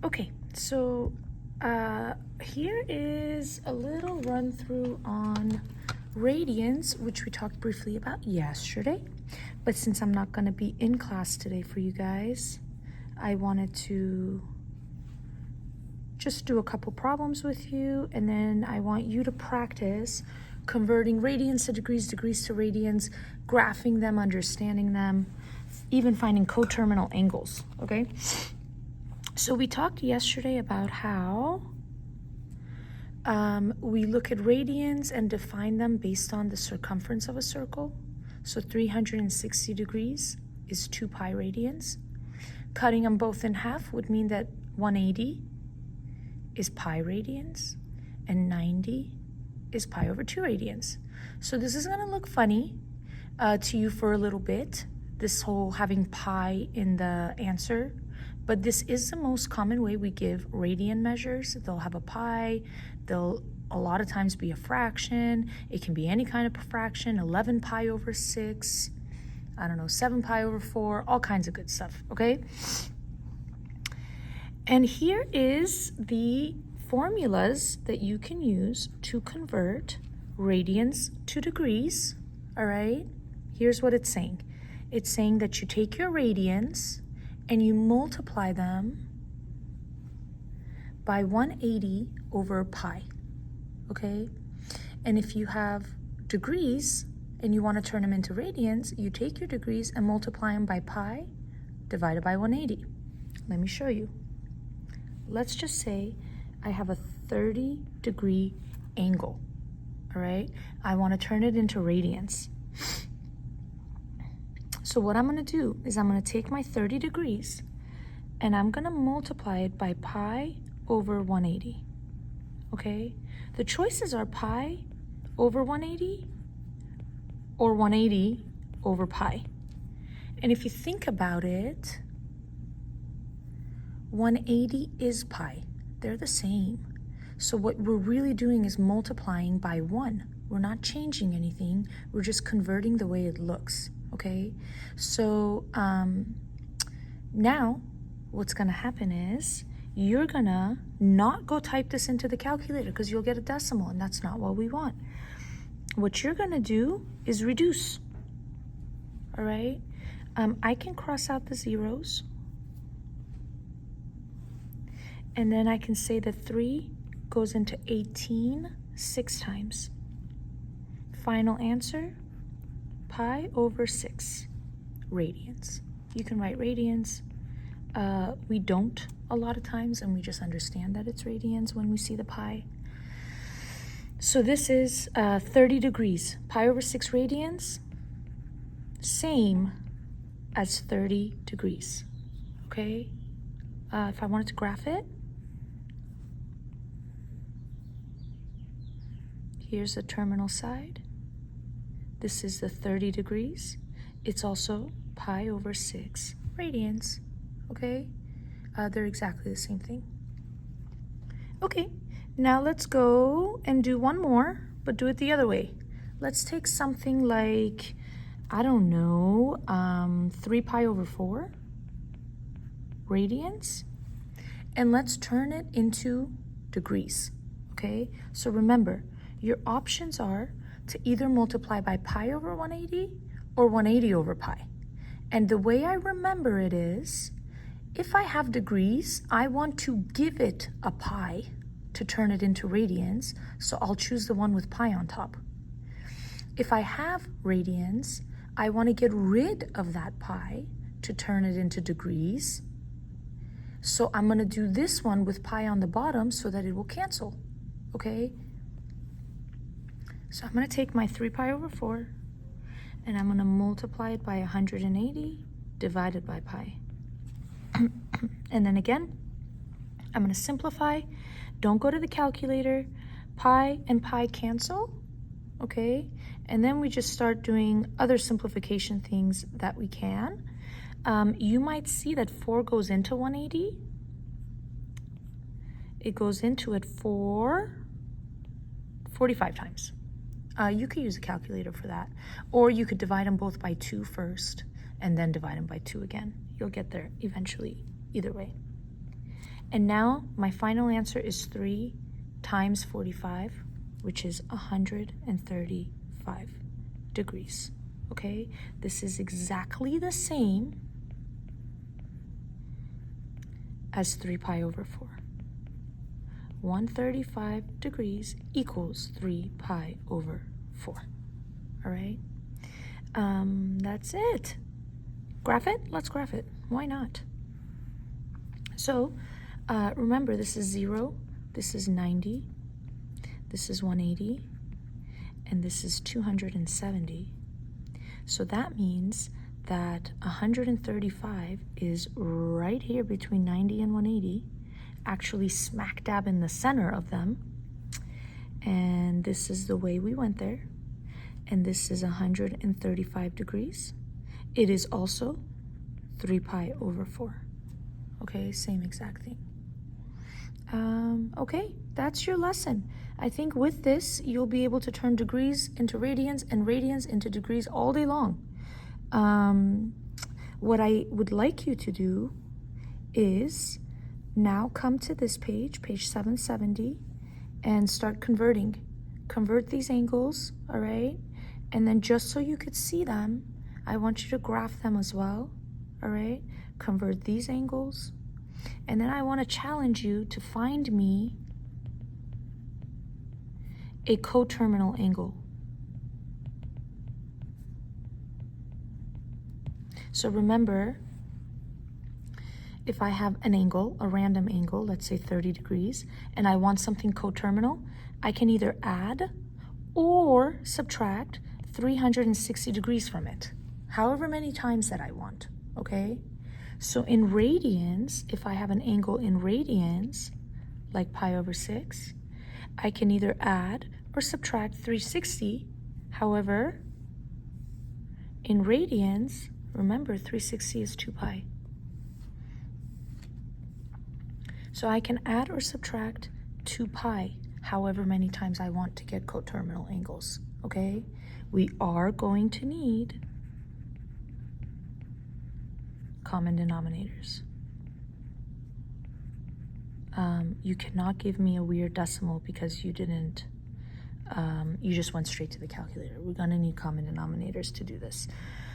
Okay, so here is a little run through on radians, which we talked briefly about yesterday. But since I'm not going to be in class today for you guys, I wanted to just do a couple problems with you, and then I want you to practice converting radians to degrees, degrees to radians, graphing them, understanding them, even finding coterminal angles, okay? So we talked yesterday about how we look at radians and define them based on the circumference of a circle. So 360 degrees is 2 pi radians. Cutting them both in half would mean that 180 is pi radians and 90 is pi over 2 radians. So this is going to look funny to you for a little bit, this whole having pi in the answer. But this is the most common way we give radian measures. They'll have a pi, they'll a lot of times be a fraction. It can be any kind of fraction, 11 pi over 6, I don't know, 7 pi over 4, all kinds of good stuff, okay? And here is the formulas that you can use to convert radians to degrees, all right? Here's what it's saying. It's saying that you take your radians and you multiply them by 180 over pi, okay? And if you have degrees and you want to turn them into radians, you take your degrees and multiply them by pi divided by 180. Let me show you. Let's just say I have a 30-degree angle, all right? I want to turn it into radians. So what I'm going to do is I'm going to take my 30 degrees and I'm going to multiply it by pi over 180, okay? The choices are pi over 180 or 180 over pi. And if you think about it, 180 is pi. They're the same. So what we're really doing is multiplying by 1. We're not changing anything. We're just converting the way it looks. Okay, so now what's gonna happen is you're gonna not go type this into the calculator because you'll get a decimal, and that's not what we want. What you're gonna do is reduce, all right? I can cross out the zeros, and then I can say that 3 goes into 18 6 times. Final answer, pi over 6 radians. You can write radians. We don't a lot of times, and we just understand that it's radians when we see the pi. So this is 30 degrees. Pi over 6 radians, same as 30 degrees, okay? If I wanted to graph it, here's the terminal side. This is the 30 degrees. It's also pi over 6 radians, okay? They're exactly the same thing. Okay, now let's go and do one more, but do it the other way. Let's take something like, I don't know, 3 pi over 4 radians, and let's turn it into degrees, okay? So remember, your options are to either multiply by pi over 180 or 180 over pi. And the way I remember it is, if I have degrees, I want to give it a pi to turn it into radians, so I'll choose the one with pi on top. If I have radians, I want to get rid of that pi to turn it into degrees, so I'm going to do this one with pi on the bottom so that it will cancel, okay? So I'm going to take my 3 pi over 4, and I'm going to multiply it by 180 divided by pi. And then again, I'm going to simplify. Don't go to the calculator. Pi and pi cancel, okay? And then we just start doing other simplification things that we can. You might see that 4 goes into 180. It goes into it 45 times. You could use a calculator for that. Or you could divide them both by 2 first and then divide them by 2 again. You'll get there eventually, either way. And now my final answer is 3 times 45, which is 135 degrees. Okay, this is exactly the same as 3 pi over 4. 135 degrees equals 3 pi over 4. All right, that's it. Graph it? Let's graph it. Why not? So remember, this is 0, this is 90, this is 180, and this is 270. So that means that 135 is right here between 90 and 180, actually smack dab in the center of them. And this is the way we went there. And this is 135 degrees. It is also 3 pi over 4. Okay, same exact thing. Okay, that's your lesson. I think with this, you'll be able to turn degrees into radians and radians into degrees all day long. What I would like you to do is now come to this page, page 770, and start converting. Convert these angles, all right? And then just so you could see them, I want you to graph them as well, all right? Convert these angles. And then I want to challenge you to find me a coterminal angle. So remember, if I have an angle, a random angle, let's say 30 degrees, and I want something coterminal, I can either add or subtract 360 degrees from it, however many times that I want, okay? So in radians, if I have an angle in radians, like pi over 6, I can either add or subtract 360. However, in radians, remember 360 is 2 pi. So I can add or subtract 2 pi however many times I want to get coterminal angles, okay? We are going to need common denominators. You cannot give me a weird decimal because you didn't, you just went straight to the calculator. We're gonna need common denominators to do this.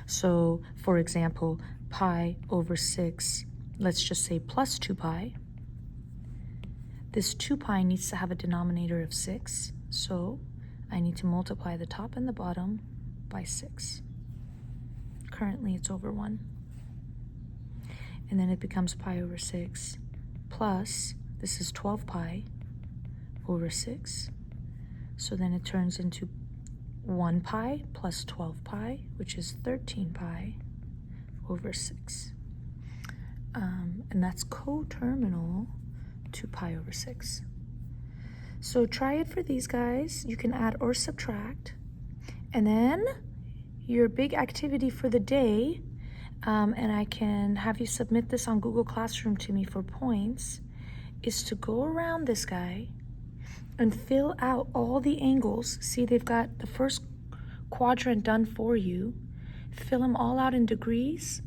So for example, pi over 6, let's just say plus 2 pi. This 2 pi needs to have a denominator of 6, so I need to multiply the top and the bottom by 6. Currently it's over 1. And then it becomes pi over 6 plus, this is 12 pi over 6. So then it turns into 1 pi plus 12 pi, which is 13 pi over 6. And that's coterminal to pi over 6. So try it for these guys. You can add or subtract. And then your big activity for the day, and I can have you submit this on Google Classroom to me for points, is to go around this guy and fill out all the angles. See, they've got the first quadrant done for you. Fill them all out in degrees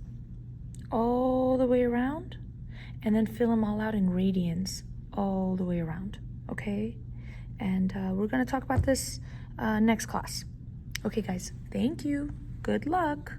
all the way around, and then fill them all out in radians all the way around, okay? And we're gonna talk about this next class. Okay, guys, thank you. Good luck.